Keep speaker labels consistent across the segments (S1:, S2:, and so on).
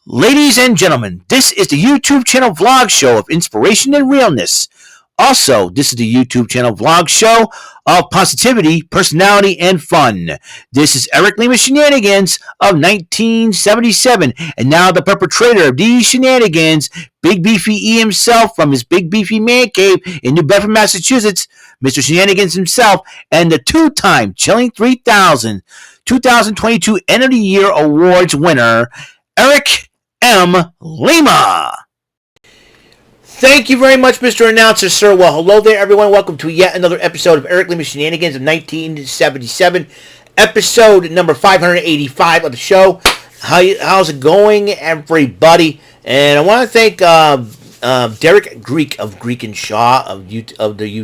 S1: Ladies and gentlemen, this is the YouTube channel vlog show of inspiration and realness. Also, this is the YouTube channel vlog show of positivity, personality, and fun. This is Eric Lima Shenanigans of 1977, and now the perpetrator of these shenanigans, Big Beefy E himself from his Big Beefy Man Cave in New Bedford, Massachusetts, Mr. Shenanigans himself, and the two-time Chilling 3000 2022 End of the Year Awards winner, Eric M. Lima. Thank you very much, Mr. Announcer, sir. Well, hello there, everyone. Welcome to yet another episode of Eric Lima Shenanigans of 1977, episode number 585 of the show. How's it going, everybody? And I want to thank Derek Greek of Greek and Shaw of the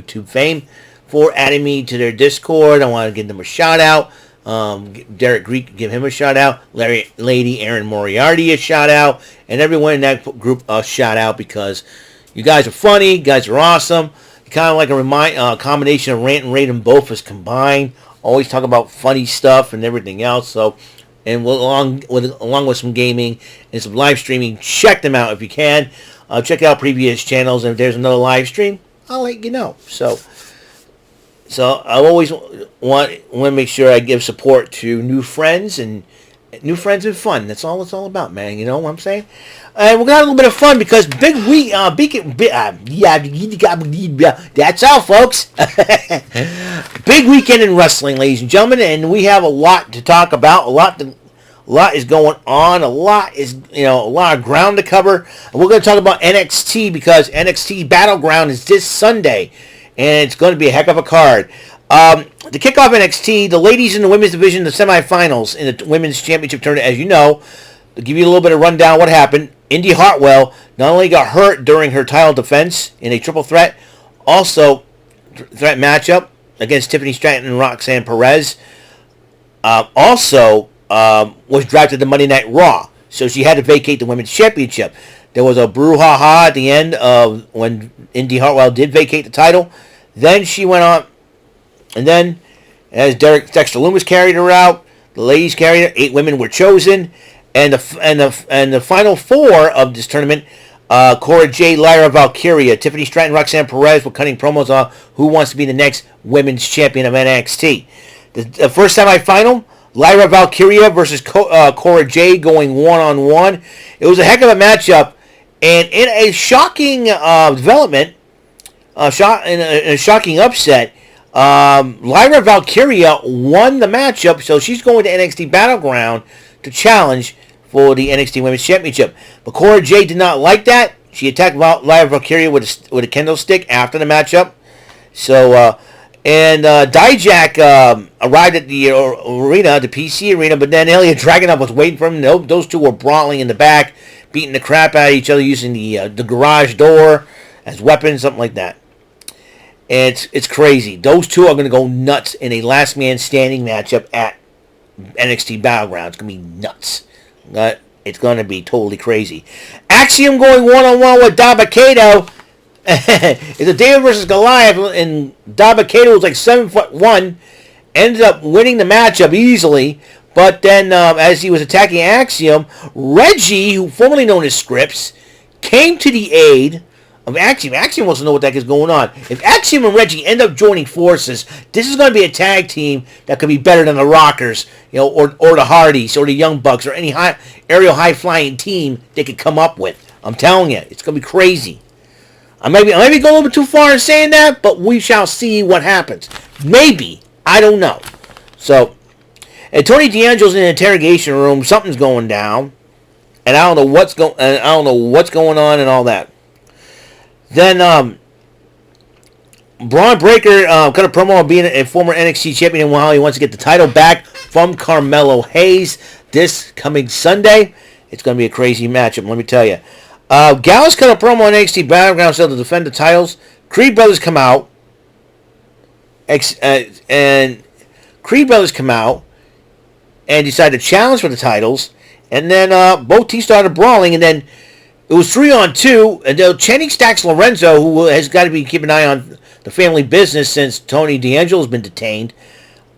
S1: YouTube fame for adding me to their Discord. I want to give them a shout out. Derek Greek, give him a shout out. Lady Aaron Moriarty a shout out, and everyone in that group a shout out, because you guys are funny, you guys are awesome. Kind of like a combination of Rant and Raid and both is combined. Always talk about funny stuff and everything else. So, and along with some gaming and some live streaming, check them out if you can. Check out previous channels, and if there's another live stream, I'll let you know. So I always want to make sure I give support to new friends and fun. That's all it's all about, man. You know what I'm saying? And we're gonna have a little bit of fun because big week. That's all, folks. Big weekend in wrestling, ladies and gentlemen, and we have a lot to talk about. A lot is going on. A lot of ground to cover. And we're gonna talk about NXT because NXT Battleground is this Sunday. And it's going to be a heck of a card. To kick off NXT, the ladies in the women's division, the semifinals in the women's championship tournament, as you know, to give you a little bit of rundown what happened, Indy Hartwell not only got hurt during her title defense in a triple threat, also threat matchup against Tiffany Stratton and Roxanne Perez, also was drafted to Monday Night Raw. So she had to vacate the women's championship. There was a brouhaha at the end of when Indy Hartwell did vacate the title. Then she went on, and then as Dexter Loomis carried her out, the ladies carried her. 8 women were chosen, and the final 4 of this tournament, Cora Jade, Lyra Valkyria, Tiffany Stratton, Roxanne Perez were cutting promos on who wants to be the next women's champion of NXT. The first semifinal, Lyra Valkyria versus Cora Jade going 1-on-1. It was a heck of a matchup. And in a shocking development, in a shocking upset, Lyra Valkyria won the matchup, so she's going to NXT Battleground to challenge for the NXT Women's Championship. But Cora Jade did not like that. She attacked Lyra Valkyria with a kendo stick after the matchup. So, Dijak arrived at the arena, the PC arena, but then Ilya Dragunov was waiting for him. Those two were brawling in the back, beating the crap out of each other, using the garage door as weapons, something like that. And it's crazy. Those two are going to go nuts in a last man standing matchup at NXT Battleground. It's going to be nuts. It's going to be totally crazy. Axiom going 1-on-1 with Dabba-Kato. It's a David versus Goliath, and Dabba-Kato was like 7'1", ended up winning the matchup easily. But then, as he was attacking Axiom, Reggie, who formerly known as Scripps, came to the aid of Axiom. Axiom wants to know what the heck is going on. If Axiom and Reggie end up joining forces, this is going to be a tag team that could be better than the Rockers, or the Hardys, or the Young Bucks, or any aerial high-flying team they could come up with. I'm telling you, it's going to be crazy. I might be going a little bit too far in saying that, but we shall see what happens. Maybe. I don't know. So, and Tony D'Angelo's in an interrogation room. Something's going down, and I don't know what's going on and all that. Then Braun Breaker cut a promo on being a former NXT champion and how he wants to get the title back from Carmelo Hayes this coming Sunday. It's going to be a crazy matchup, let me tell you. Gallus cut a promo on NXT Battleground to defend the titles. Creed Brothers come out, and decided to challenge for the titles. And then both teams started brawling, and then it was 3-on-2. And Channing Stacks Lorenzo, who has got to be keeping an eye on the family business since Tony D'Angelo's been detained,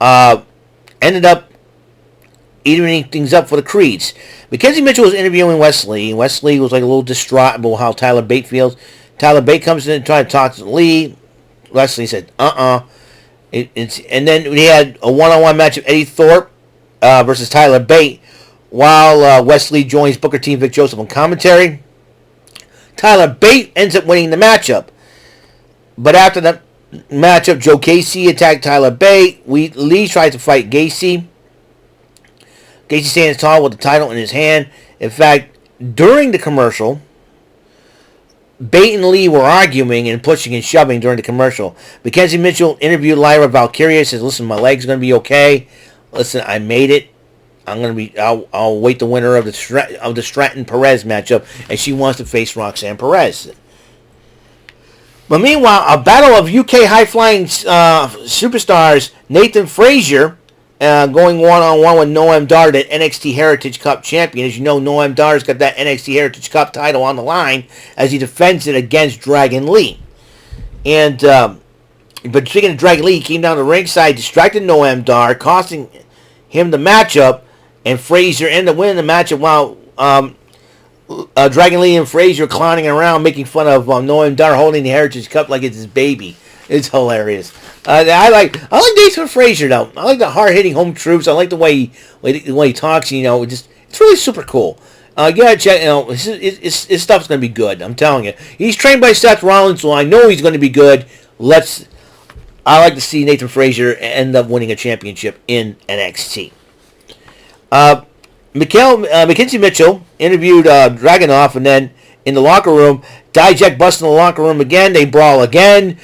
S1: ended up evening things up for the Creeds. Mackenzie Mitchell was interviewing Wesley, and Wesley was like a little distraught about how Tyler Bate feels. Tyler Bate comes in and tries to talk to Lee. Wesley said, and then we had a one-on-one match of Eddie Thorpe versus Tyler Bate, while Wesley joins Booker T and Vic Joseph on commentary. Tyler Bate ends up winning the matchup. But after the matchup, Joe Casey attacked Tyler Bate. Lee tries to fight Gacy. Gacy stands tall with the title in his hand. In fact, during the commercial, Bate and Lee were arguing and pushing and shoving during the commercial. Mackenzie Mitchell interviewed Lyra Valkyria. Says, "Listen, my leg's gonna be okay. Listen, I made it. I'll wait the winner of the Stratton Perez matchup, and she wants to face Roxanne Perez." But meanwhile, a battle of UK high-flying superstars Nathan Frazier going one-on-one with Noam Dar, that NXT Heritage Cup champion. As you know, Noam Dar's got that NXT Heritage Cup title on the line as he defends it against Dragon Lee. And but speaking of Dragon Lee, he came down the ringside, distracted Noam Dar, costing him the matchup, and Frazier ended up winning the matchup while Dragon Lee and Frazier clowning around, making fun of Noam Dar holding the Heritage Cup like it's his baby. It's hilarious. I like Nathan Frazier though. I like the hard hitting home troops. I like the way he talks. You know, it's really super cool. You gotta check. You know, his stuff's gonna be good. I'm telling you. He's trained by Seth Rollins, so I know he's gonna be good. I like to see Nathan Frazier end up winning a championship in NXT. Mackenzie Mitchell interviewed Dragunov, and then in the locker room, Dijak busts in the locker room again. They brawl again.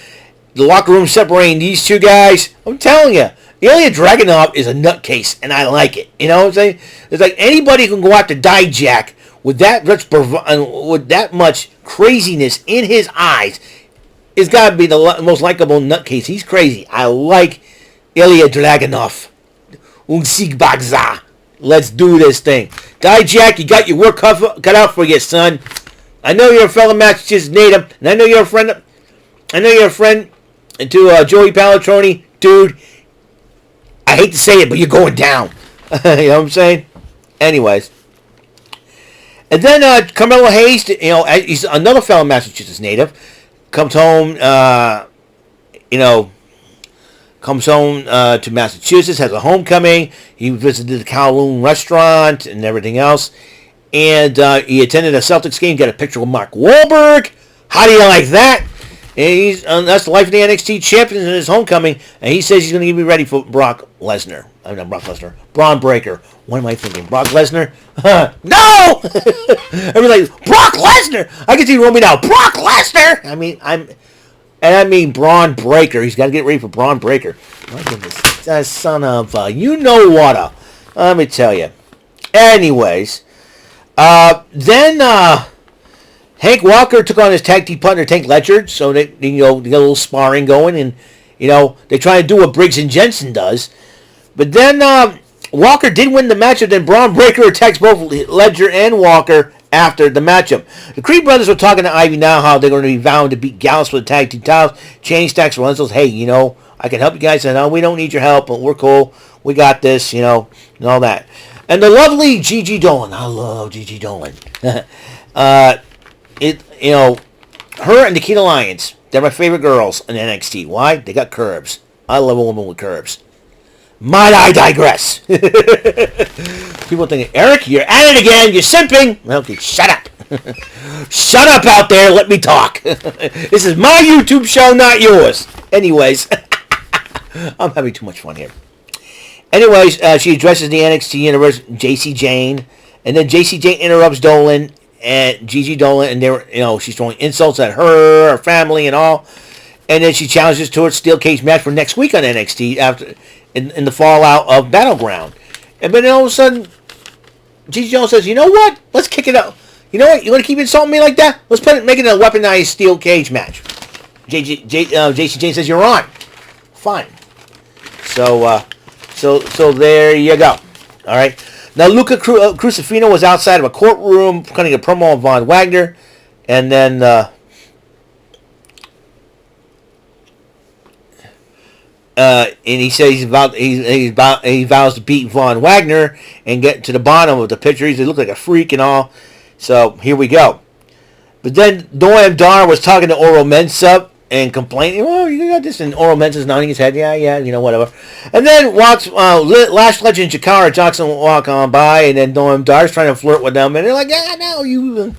S1: The locker room separating these two guys. I'm telling you, Ilya Dragunov is a nutcase, and I like it. You know what I'm saying? It's like anybody can go after Dijak with that much craziness in his eyes. It's got to be the most likable nutcase. He's crazy. I like Ilya Dragunov. Unsigbagza. Let's do this thing. Dijak, you got your work cut out for you, son. I know you're a fellow Massachusetts native, and I know you're a friend to Joey Palatroni. Dude, I hate to say it, but you're going down. You know what I'm saying? Anyways. And then Carmelo Hayes, he's another fellow Massachusetts native, comes home, to Massachusetts, has a homecoming. He visited the Kowloon restaurant and everything else. And he attended a Celtics game, got a picture with Mark Wahlberg. How do you like that? And that's the life of the NXT champion in his homecoming. And he says he's going to be ready for Brock Lesnar. I mean, not Brock Lesnar. Braun Breaker. What am I thinking? Brock Lesnar? No! Everybody's like, Brock Lesnar! I can see you me now. Brock Lesnar! I mean Braun Breaker. He's got to get ready for Braun Breaker. My goodness. That son of you know what? Let me tell you. Anyways. Then Hank Walker took on his tag team partner Tank Ledger, so they get a little sparring going, and they try to do what Briggs and Jensen does. But then Walker did win the matchup. Then Braun Breaker attacks both Ledger and Walker after the matchup. The Creed brothers were talking to Ivy now how they're going to be vowing to beat Gallus for the tag team titles. Chain Stacks Relentless, hey, I can help you guys. And no, we don't need your help, but we're cool. We got this, and all that. And the lovely Gigi Dolan. I love Gigi Dolan. Her and Nikita Lyons, they're my favorite girls in NXT. Why? They got curves. I love a woman with curves. Might I digress? People thinking, Eric, you're at it again. You're simping. Okay, shut up. Shut up out there. Let me talk. This is my YouTube show, not yours. Anyways, I'm having too much fun here. Anyways, she addresses the NXT Universe, JC Jane, and then JC Jane interrupts Dolan and Gigi Dolan, and she's throwing insults at her family, and all. And then she challenges to a steel cage match for next week on NXT after in the fallout of Battleground. And then all of a sudden, Gigi Jones says, "You know what? Let's kick it up. You know what? You want to keep insulting me like that? Let's make it a weaponized steel cage match." JC Jane says, "You're on." Fine. So there you go. All right. Now Luca Crucifino was outside of a courtroom cutting a promo on Von Wagner, and then and he says he vows to beat Von Wagner and get to the bottom of the picture. He looked like a freak and all. So here we go. But then Noam Dar was talking to Oro Mensah and complaining, "Oh, you got this," and Oro Mensah's nodding his head, yeah, whatever. And then walks Lash Legend Jakara Jackson walk on by, and then Noam Dar's trying to flirt with them, and they're like, "Yeah, no, you."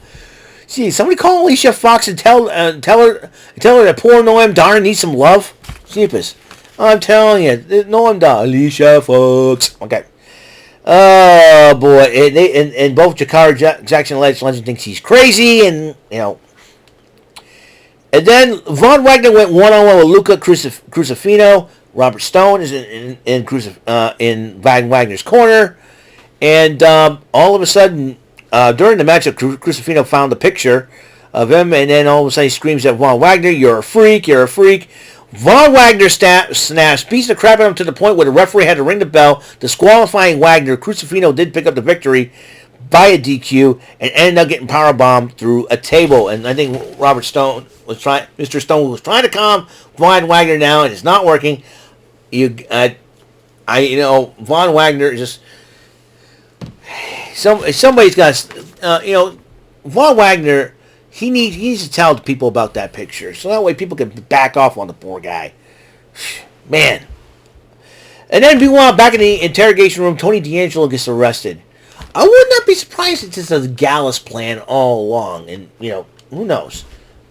S1: Gee, somebody call Alicia Fox and tell her that poor Noam Dar needs some love. Jeepers. I'm telling you, Noam Dar, Alicia Fox. Okay. Oh boy, and both Jakara Jackson and Lash Legend thinks he's crazy, and and then Von Wagner went one-on-one with Luca Crucifino. Robert Stone is in Von Wagner's corner. And all of a sudden, during the matchup, Crucifino found a picture of him. And then all of a sudden he screams at Von Wagner, "You're a freak, you're a freak." Von Wagner snaps, beats the crap out of him to the point where the referee had to ring the bell, disqualifying Wagner. Crucifino did pick up the victory by a DQ and ended up getting powerbombed through a table. And I think Mr. Stone was trying to calm Von Wagner down, and it's not working. Von Wagner just somebody's got Von Wagner. He needs to tell people about that picture, so that way people can back off on the poor guy. Man. And then meanwhile, back in the interrogation room, Tony D'Angelo gets arrested. I would not be surprised if this is a Gallus plan all along. And, who knows?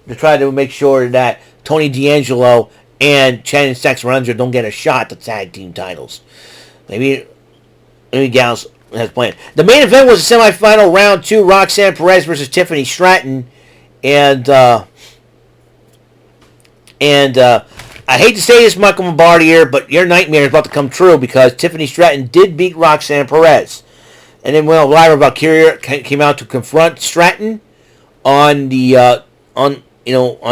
S1: To try to make sure that Tony D'Angelo and Shannon Sachs-Renzer don't get a shot at the tag team titles. Maybe Gallus has planned. The main event was the semifinal round 2, Roxanne Perez versus Tiffany Stratton. And I hate to say this, Michael Bombardier, but your nightmare is about to come true because Tiffany Stratton did beat Roxanne Perez. And then when Lyra Valkyria came out to confront Stratton on the on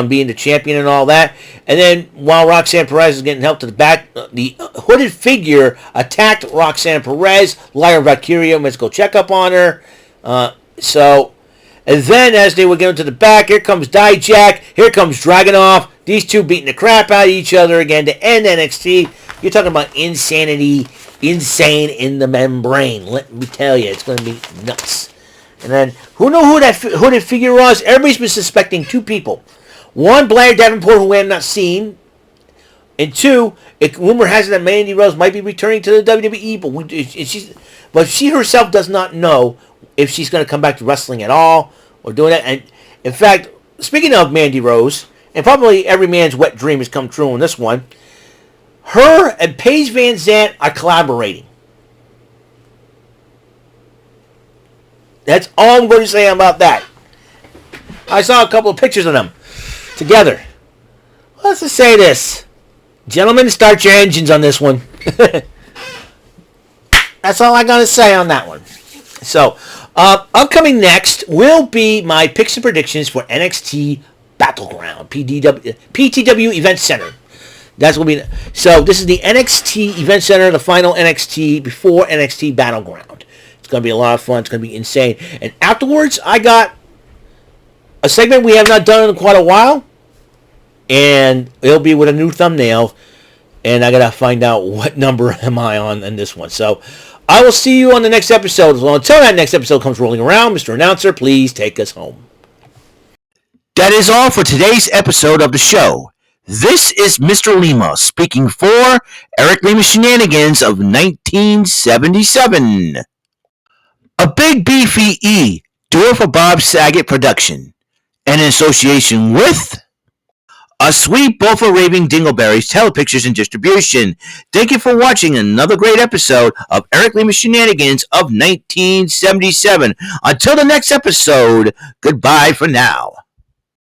S1: being the champion and all that, and then while Roxanne Perez is getting help to the back, the hooded figure attacked Roxanne Perez. Lyra Valkyria went to go check up on her. And then as they were getting to the back, here comes Dijak, here comes Dragunov. These two beating the crap out of each other again to end NXT. You're talking about insanity. Insane in the membrane. Let me tell you, it's going to be nuts. And then, who knew who that hooded figure was? Everybody's been suspecting two people. One, Blair Davenport, who we have not seen. And two, rumor has it that Mandy Rose might be returning to the WWE, but she herself does not know if she's going to come back to wrestling at all or doing that. And in fact, speaking of Mandy Rose, and probably every man's wet dream has come true on this one, her and Paige Van Zandt are collaborating. That's all I'm going to say about that. I saw a couple of pictures of them together. Let's just say this. Gentlemen, start your engines on this one. That's all I got to say on that one. So, upcoming next will be my picks and predictions for NXT Battleground, PTW Event Center. That's what we. So this is the NXT Event Center, the final NXT before NXT Battleground. It's going to be a lot of fun. It's going to be insane. And afterwards, I got a segment we have not done in quite a while, and it'll be with a new thumbnail. And I got to find out what number am I on in this one. So I will see you on the next episode. Well, until that next episode comes rolling around, Mr. Announcer, please take us home.
S2: That is all for today's episode of the show. This is Mr. Lima speaking for Eric Lima Shenanigans of 1977. A Big Beefy E, do it for Bob Saget production. And in association with A Sweet Bowl for Raving Dingleberries Telepictures and Distribution. Thank you for watching another great episode of Eric Lima Shenanigans of 1977. Until the next episode, goodbye for now.